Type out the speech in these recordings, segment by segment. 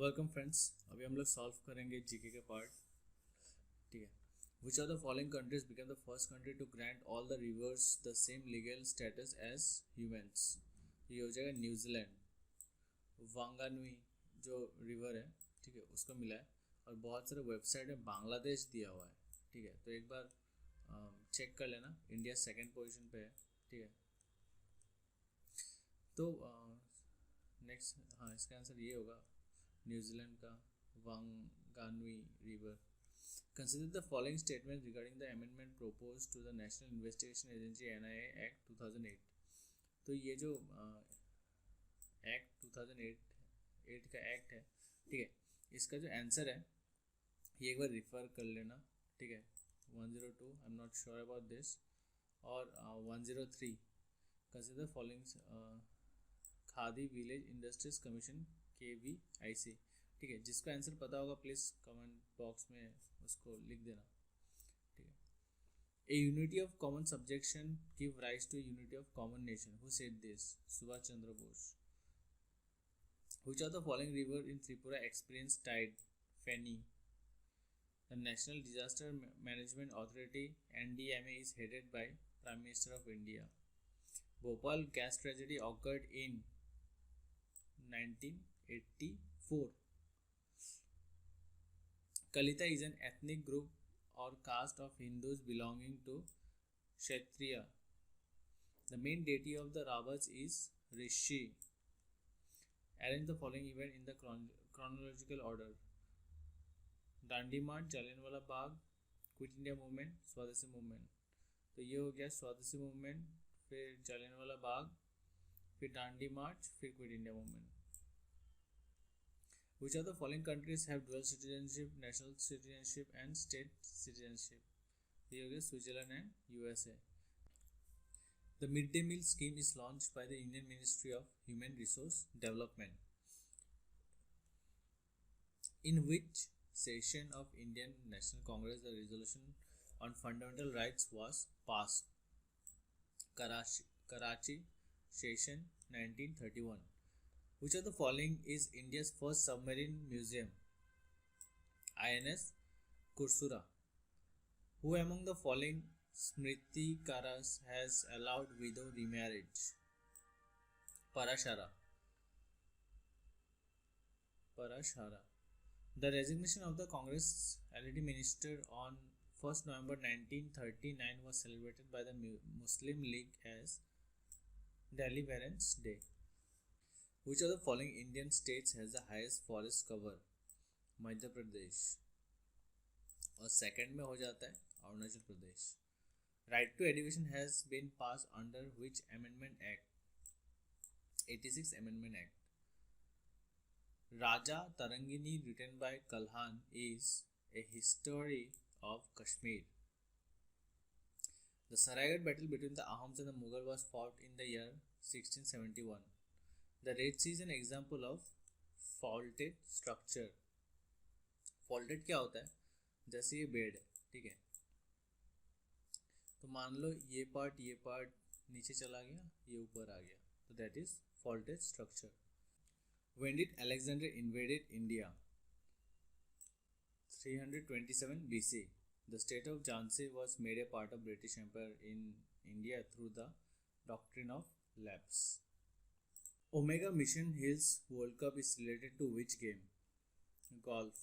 Welcome friends. अभी हम लोग सॉल्व करेंगे जीके के पार्ट। ठीक है। Which are the following countries become the first country to grant all the rivers the same legal status as humans. ये हो जाएगा न्यूजीलैंड। वांगानुई जो रिवर है, ठीक है, उसको मिला है। और बहुत सारे वेबसाइट में बांग्लादेश दिया हुआ है। ठीक है, तो एक बार चेक कर लेना। इंडिया सेकेंड पोजीशन पे है। ठीक है, तो नेक्स्ट, हाँ, इसका आंसर ये होगा न्यूजीलैंड का वांगानुई river. Consider the following statement regarding the amendment proposed to the National Investigation Agency (NIA) Act 2008। तो ये जो एक्ट 2008 का एक्ट है, ठीक है, इसका जो आंसर है ये एक बार रिफ़र कर लेना। ठीक है, 102 I am not sure about this, और 103 consider following khadi village industries commission KVIC। ठीक है, जिसको आंसर पता होगा प्लीज़ कमेंट बॉक्स में उसको लिख देना। ठीक है। A unity of common subjection give rise to unity of common nation. Who said this? Subhash Chandra Bose. Which of the following river in Tripura experience tide? Feni. The national disaster management authority NDMA is headed by Prime Minister of India. Bhopal gas tragedy occurred in 1984. Kalita is an ethnic group or caste of Hindus belonging to Kshatriya. The main deity of the Ravas is Rishi. Arrange the following event in the chronological order. Dandi March, Jallianwala Bagh, quit India movement, स्वदेशी movement. तो ये हो गया स्वदेशी movement, फिर जलियांवाला बाग, फिर दांडी मार्च, फिर quit India movement. Which of the following countries have dual citizenship, national citizenship and state citizenship? ये हो गया Switzerland and USA। The midday meal scheme is launched by the Indian Ministry of Human Resource Development. In which session of Indian National Congress the resolution on fundamental rights was passed? Karachi session 1931. Which of the following is India's first submarine museum? INS Kursura. Who among the following Smriti Karas has allowed widow remarriage? Parashara. The resignation of the Congress allied minister on 1st November 1939 was celebrated by the Muslim League as Deliverance Day. Which of the following Indian states has the highest forest cover? Madhya Pradesh. और second में हो जाता है Arunachal Pradesh. Right to education has been pass under which amendment act? 86 amendment act. Raja Tarangini, written by Kalhan, is a history of Kashmir. The Saraighat battle between the Ahams and the Mughal was fought in the year 1671. The Red Sea is an example of faulted structure. Faulted क्या होता है? जैसे ये bed है, ठीक है, तो मान लो ये पार्ट नीचे चला गया, ये ऊपर आ गया, तो that is faulted structure. When did Alexander invaded India? 327 BC. The state of Jhansi was made a part of British Empire in India through the doctrine of lapse. Omega Mission Hills World Cup is related to which game? Golf.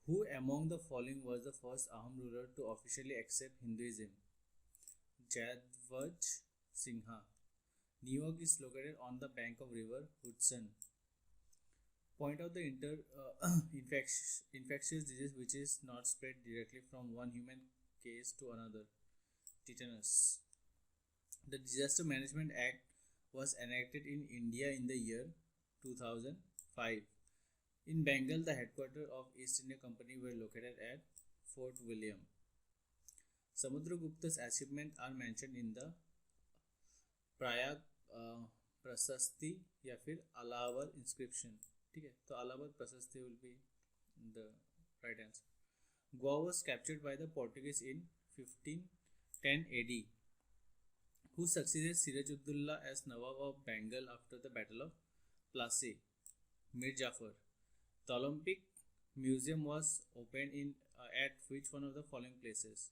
Who among the following was the first Ahom ruler to officially accept Hinduism? Jadvaj Singha. New York is located on the bank of river Hudson. Point out the infectious disease which is not spread directly from one human case to another. Tetanus. The Disaster Management Act was enacted in India in the year 2005. In Bengal, the headquarters of East India Company were located at Fort William. Samudragupta's achievements are mentioned in the Prayag प्रशस्ति या फिर Allahabad inscription. ठीक है, तो अलाहाबाद प्रशस्ति will be the right answer. Goa was captured by the Portuguese in 1510 AD. Who succeeded Sirajuddaulah as Nawab of Bengal after the Battle of Plassey? Mir Jafar. The Olympic Museum was opened in at which one of the following places?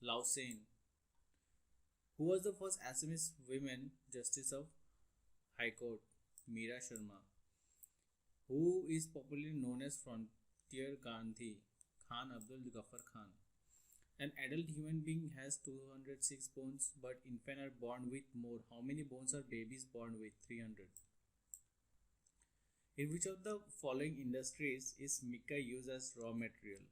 Lausanne. Who was the first Assamese women Justice of High Court? Meera Sharma. Who is popularly known as Frontier Gandhi? Khan Abdul Ghaffar Khan. An adult human being has 206 bones, but infants are born with more. How many bones are babies born with? 300. In which of the following industries is mica used as raw material?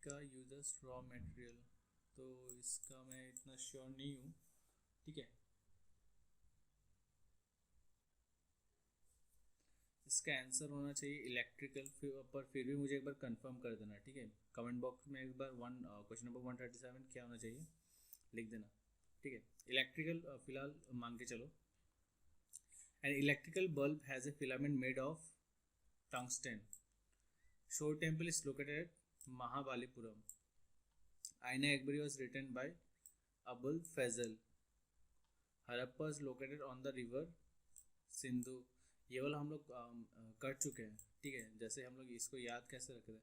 Mica use as raw material, तो इसका मैं इतना sure नहीं हूँ, ठीक है। इसका answer होना चाहिए इलेक्ट्रिकल, पर फिर भी मुझे एक बार कंफर्म कर देना, ठीक है। कमेंट बॉक्स में एक बार क्वेश्चन नंबर 137 क्या होना चाहिए लिख देना, ठीक है। इलेक्ट्रिकल फिलहाल मान के चलो। An electrical bulb has a filament made of tungsten. शोर temple is located at Mahabalipuram. Aina Akbari was written by Abul Fazl. Harappa is located on the river Sindhu. ये वाला हम लोग कर चुके हैं, ठीक है। जैसे हम लोग इसको याद कैसे रखते हैं,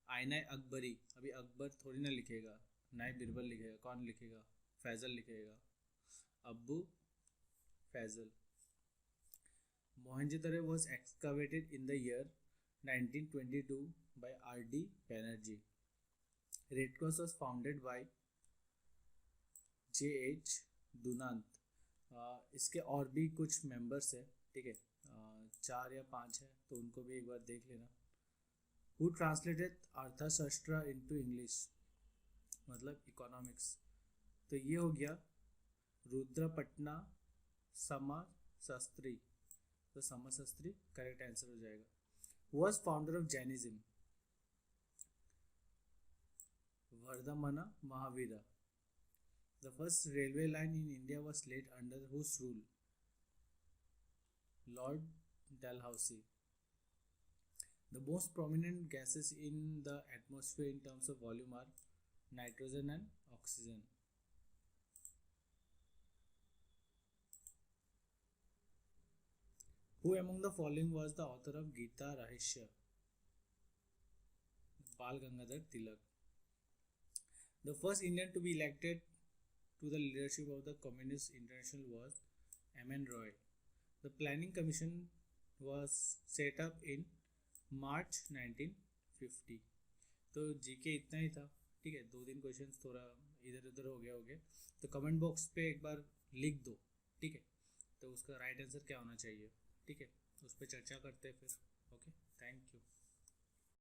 आइना अकबरी, अभी अकबर थोड़ी ना लिखेगा, ना ही बिरबल लिखेगा, कौन लिखेगा? फैजल लिखेगा, अब्बू Faizal. Mohenjo-daro was excavated in the year 1922 by R.D. Banerjee. Red Cross was founded by J.H. Dunant. इसके और भी कुछ मेंबर्स है, ठीक है, 4 या 5 है, तो उनको भी एक बार देख लेना। Who translated अर्थशास्त्र into English? मतलब इकोनॉमिक्स। तो ये हो गया रुद्रपटना समाशास्त्री, तो समाशास्त्री करेक्ट आंसर हो जाएगा। Who was founder of Jainism? Vardhamana Mahavira. The first railway line in India was laid under whose rule? Lord Dalhousie. The most prominent gases in the atmosphere in terms of volume are nitrogen and oxygen. Who among the following was the author of Gita Rahasya? Bal Gangadhar Tilak. The first Indian to be elected to the leadership of the Communist International was M.N. Roy. The Planning Commission was set up in March 1950. तो GK इतना ही था, ठीक है। 2-3 questions थोड़ा इधर उधर हो गया, तो कमेंट बॉक्स पे एक बार लिख दो, ठीक है। तो उसका राइट आंसर क्या होना चाहिए, ठीक है, उस पर चर्चा करते हैं फिर। Okay, thank you.